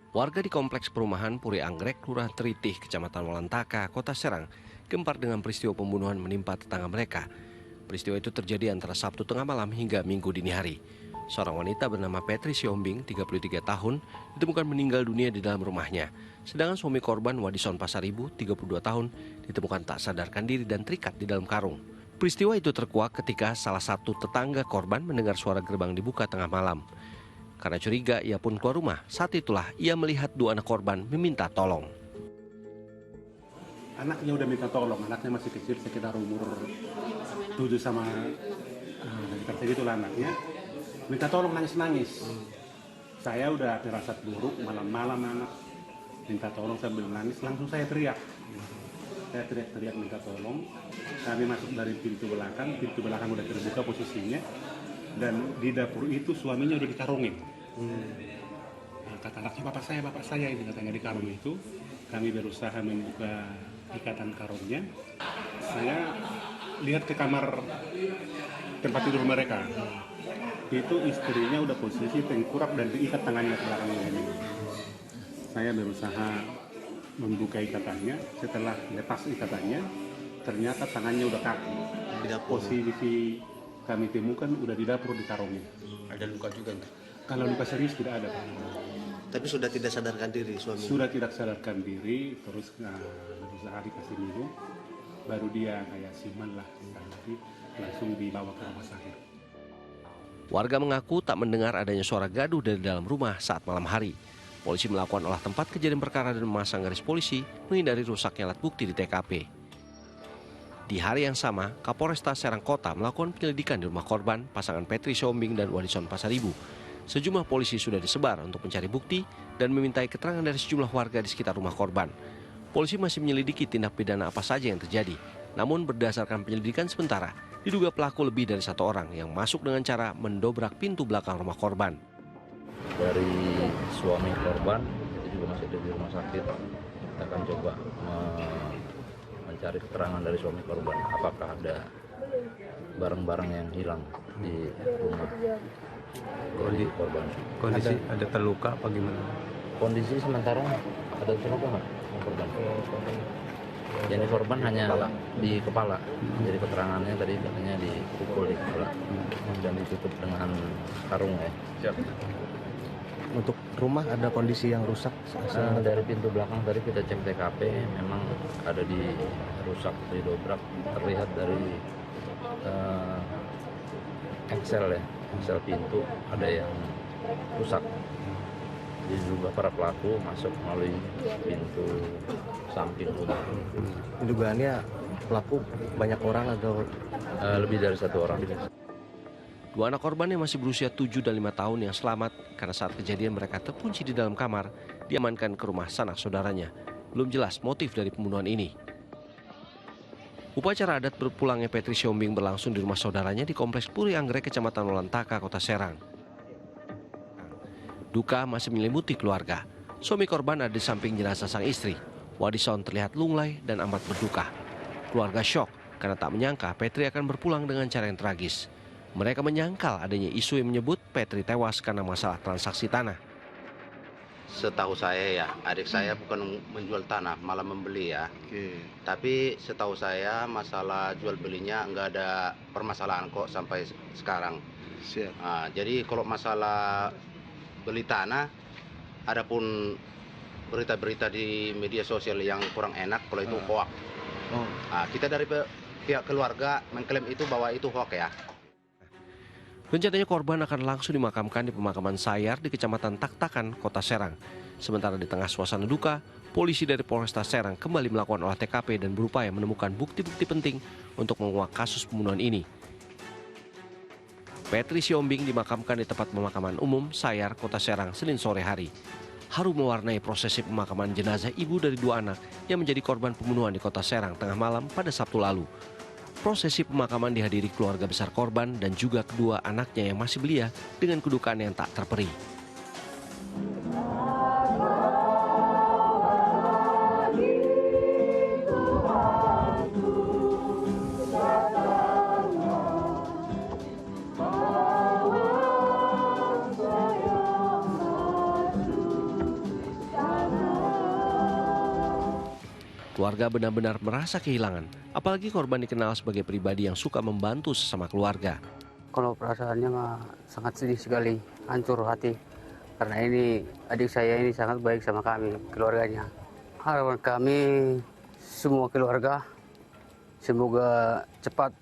Warga di kompleks perumahan Puri Anggrek, Kelurahan Tritih, Kecamatan Walantaka, Kota Serang, gempar dengan peristiwa pembunuhan menimpa tetangga mereka. Peristiwa itu terjadi antara Sabtu tengah malam hingga Minggu dini hari. Seorang wanita bernama Petri Siombing, 33 tahun, ditemukan meninggal dunia di dalam rumahnya. Sedangkan suami korban, Wadison Pasaribu, 32 tahun, ditemukan tak sadarkan diri dan terikat di dalam karung. Peristiwa itu terkuak ketika salah satu tetangga korban mendengar suara gerbang dibuka tengah malam. Karena curiga, ia pun keluar rumah. Saat itulah ia melihat dua anak korban meminta tolong. Anaknya udah minta tolong, anaknya masih kecil sekitar umur 7 sama sekitar segitulah anaknya. Minta tolong, nangis-nangis. Saya udah firasat buruk, malam-malam anak minta tolong sambil nangis, langsung saya teriak. Saya teriak minta tolong. Kami masuk dari pintu belakang udah terbuka posisinya. Dan di dapur itu suaminya udah dikarungin. Nah, kata anaknya, bapak saya ini katanya di karung itu. Kami berusaha membuka ikatan karungnya. Saya lihat ke kamar tempat tidur mereka. Itu istrinya udah posisi tengkurap dan diikat tangannya ke belakangnya ini. Saya berusaha membuka ikatannya. Setelah lepas ikatannya, ternyata tangannya udah kaku. Tidak posisi kami temukan udah di dapur di karungnya. Ada luka juga enggak? Kalau luka serius tidak ada. Tapi sudah tidak sadarkan diri suami? Sudah tidak sadarkan diri, terus berusaha dikasih minum, baru dia kayak siman lah, nanti langsung dibawa ke rumah sakit. Warga mengaku tak mendengar adanya suara gaduh dari dalam rumah saat malam hari. Polisi melakukan olah tempat kejadian perkara dan memasang garis polisi menghindari rusaknya alat bukti di TKP. Di hari yang sama, Kapolresta Serang Kota melakukan penyelidikan di rumah korban, pasangan Petri Siombing dan Wadison Pasaribu. Sejumlah polisi sudah disebar untuk mencari bukti dan memintai keterangan dari sejumlah warga di sekitar rumah korban. Polisi masih menyelidiki tindak pidana apa saja yang terjadi. Namun berdasarkan penyelidikan sementara, diduga pelaku lebih dari satu orang yang masuk dengan cara mendobrak pintu belakang rumah korban. Dari suami korban, itu juga masih ada di rumah sakit. Kita akan coba mencari keterangan dari suami korban, apakah ada barang-barang yang hilang di rumah korban. Kondisi ada terluka apa gimana? Kondisi sementara ada terluka nggak korban? Jadi korban hanya di kepala. Jadi keterangannya tadi katanya dipukul di kepala dan ditutup dengan karung ya. Siap. Untuk rumah ada kondisi yang rusak? Dari pintu belakang tadi kita cek TKP, memang ada rusak, didobrak, terlihat dari engsel pintu ada yang rusak. Diduga para pelaku masuk melalui pintu samping rumah. Dugaannya pelaku banyak orang atau lebih dari satu orang. Dua anak korban yang masih berusia 7 dan 5 tahun yang selamat karena saat kejadian mereka terkunci di dalam kamar, diamankan ke rumah sanak saudaranya. Belum jelas motif dari pembunuhan ini. Upacara adat berpulangnya Petri Siombing berlangsung di rumah saudaranya di Kompleks Puri Anggrek, Kecamatan Walantaka, Kota Serang. Duka masih menyelimuti keluarga. Suami korban ada di samping jenazah sang istri. Wadison terlihat lunglai dan amat berduka. Keluarga syok karena tak menyangka Petri akan berpulang dengan cara yang tragis. Mereka menyangkal adanya isu yang menyebut Petri tewas karena masalah transaksi tanah. Setahu saya ya, adik saya bukan menjual tanah, malah membeli ya. Tapi setahu saya masalah jual belinya nggak ada permasalahan kok sampai sekarang. Nah, jadi kalau masalah beli tanah, adapun berita-berita di media sosial yang kurang enak kalau itu hoax. Nah, kita dari pihak keluarga mengklaim itu bahwa itu hoax ya. Rencananya korban akan langsung dimakamkan di pemakaman Sayar di Kecamatan Taktakan, Kota Serang. Sementara di tengah suasana duka, polisi dari Polresta Serang kembali melakukan olah TKP dan berupaya menemukan bukti-bukti penting untuk menguak kasus pembunuhan ini. Petri Siombing dimakamkan di tempat pemakaman umum Sayar, Kota Serang, Senin sore hari. Haru mewarnai prosesi pemakaman jenazah ibu dari dua anak yang menjadi korban pembunuhan di Kota Serang tengah malam pada Sabtu lalu. Prosesi pemakaman dihadiri keluarga besar korban dan juga kedua anaknya yang masih belia dengan kedukaan yang tak terperi. Keluarga benar-benar merasa kehilangan, apalagi korban dikenal sebagai pribadi yang suka membantu sesama keluarga. Kalau perasaannya mah sangat sedih sekali, hancur hati. Karena ini adik saya ini sangat baik sama kami, keluarganya. Harapan kami semua keluarga semoga cepat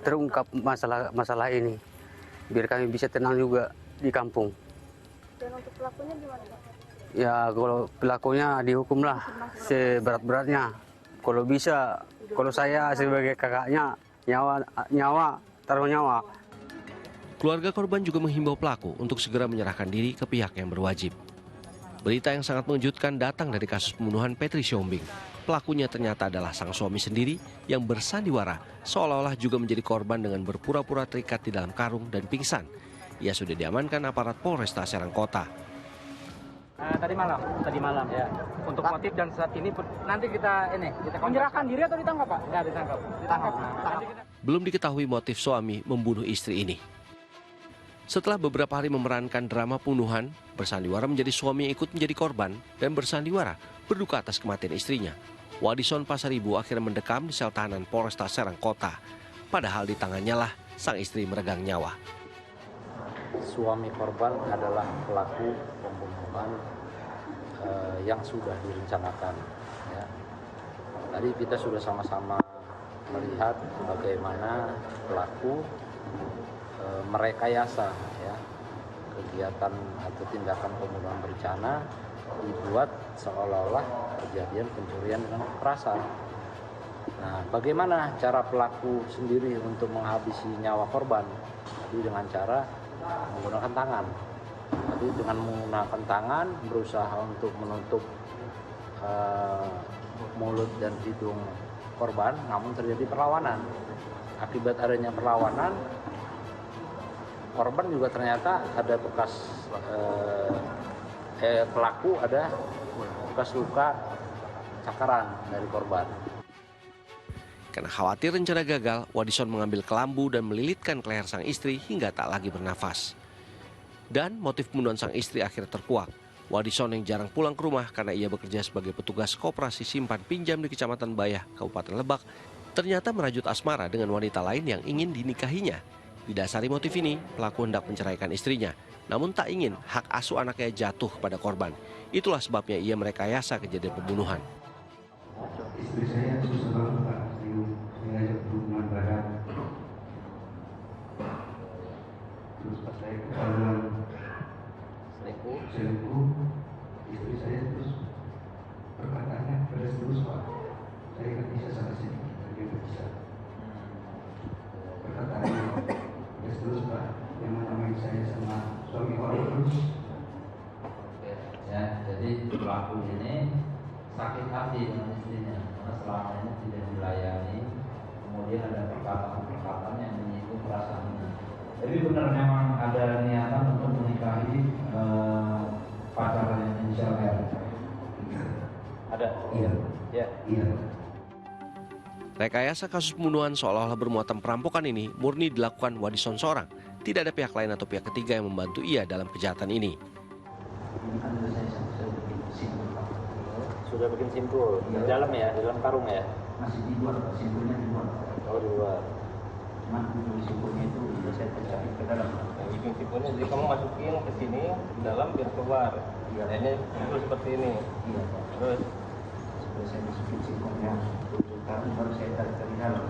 terungkap masalah ini, biar kami bisa tenang juga di kampung. Dan untuk pelakunya gimana, Pak? Ya kalau pelakunya dihukumlah seberat-beratnya. Kalau bisa, kalau saya sebagai kakaknya nyawa taruh nyawa. Keluarga korban juga menghimbau pelaku untuk segera menyerahkan diri ke pihak yang berwajib. Berita yang sangat mengejutkan datang dari kasus pembunuhan Petri Siombing. Pelakunya ternyata adalah sang suami sendiri yang bersandiwara seolah-olah juga menjadi korban dengan berpura-pura terikat di dalam karung dan pingsan. Ia sudah diamankan aparat Polresta Serang Kota. Tadi malam ya. Untuk motif dan saat ini nanti kita menyerahkan diri atau ditangkap, Pak? Enggak, ditangkap. Belum diketahui motif suami membunuh istri ini. Setelah beberapa hari memerankan drama pembunuhan, bersandiwara menjadi suami yang ikut menjadi korban dan bersandiwara berduka atas kematian istrinya. Wadison Pasaribu akhirnya mendekam di sel tahanan Polresta Serang Kota. Padahal di tangannya lah sang istri meregang nyawa. Suami korban adalah pelaku pembunuhan yang sudah direncanakan. Ya. Tadi kita sudah sama-sama melihat bagaimana pelaku merekayasa ya, kegiatan atau tindakan pembunuhan berencana dibuat seolah-olah kejadian pencurian dengan kekerasan. Nah, bagaimana cara pelaku sendiri untuk menghabisi nyawa korban? Tadi dengan cara menggunakan tangan. Tadi dengan menggunakan tangan berusaha untuk menutup mulut dan hidung korban, namun terjadi perlawanan. Akibat adanya perlawanan, korban juga ternyata ada bekas pelaku ada bekas luka cakaran dari korban. Karena khawatir rencana gagal, Wadison mengambil kelambu dan melilitkan ke leher sang istri hingga tak lagi bernafas. Dan motif pembunuhan sang istri akhirnya terkuak. Wadison yang jarang pulang ke rumah karena ia bekerja sebagai petugas koperasi simpan pinjam di Kecamatan Bayah, Kabupaten Lebak, ternyata merajut asmara dengan wanita lain yang ingin dinikahinya. Didasari motif ini, pelaku hendak menceraikan istrinya, namun tak ingin hak asuh anaknya jatuh kepada korban. Itulah sebabnya ia merekayasa kejadian pembunuhan. Istri saya susah banget, Pak. Saya ajak hubungan badan. Terus pas saya ketahuan selingkuh, istri saya terus perkataannya pedas terus, Pak. Saya nggak bisa sama sedikit, dia nggak bisa. Perkataannya pedas terus, Pak. Yang menamai saya sama suami orang terus. Ya, jadi pelaku ini sakit hati dengan istrinya karena selama ini tidak dilayani, kemudian ada perkataan-perkataan yang menyinggung perasaannya. Jadi benar memang ada niatan untuk menikahi pacarnya inisial R. Ada? Iya. Ya. Iya. Rekayasa kasus pembunuhan seolah-olah bermuatan perampokan ini murni dilakukan Wadison seorang. Tidak ada pihak lain atau pihak ketiga yang membantu ia dalam kejahatan ini. Ini kan saya bikin simpul, Pak. Sudah bikin simpul. Di dalam ya, di dalam karung ya? Masih di luar, Pak. Simpulnya di luar. Oh, di luar. Cuman untuk simpulnya itu sudah saya pecahin ke dalam. Yang bikin simpulnya, jadi kamu masukin ke sini, di dalam biar keluar. Iya. Ini simpul seperti ini. Iya, Pak. Terus? Sudah saya masukin simpulnya. Sekarang baru saya tarik dari dalam.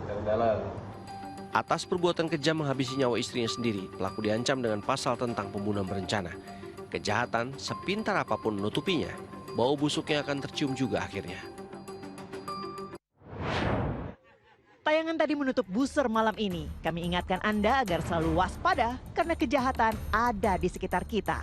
Dari dalam. Atas perbuatan kejam menghabisi nyawa istrinya sendiri, pelaku diancam dengan pasal tentang pembunuhan berencana. Kejahatan sepintar apapun menutupinya, bau busuknya akan tercium juga akhirnya. Tayangan tadi menutup Buser malam ini. Kami ingatkan Anda agar selalu waspada karena kejahatan ada di sekitar kita.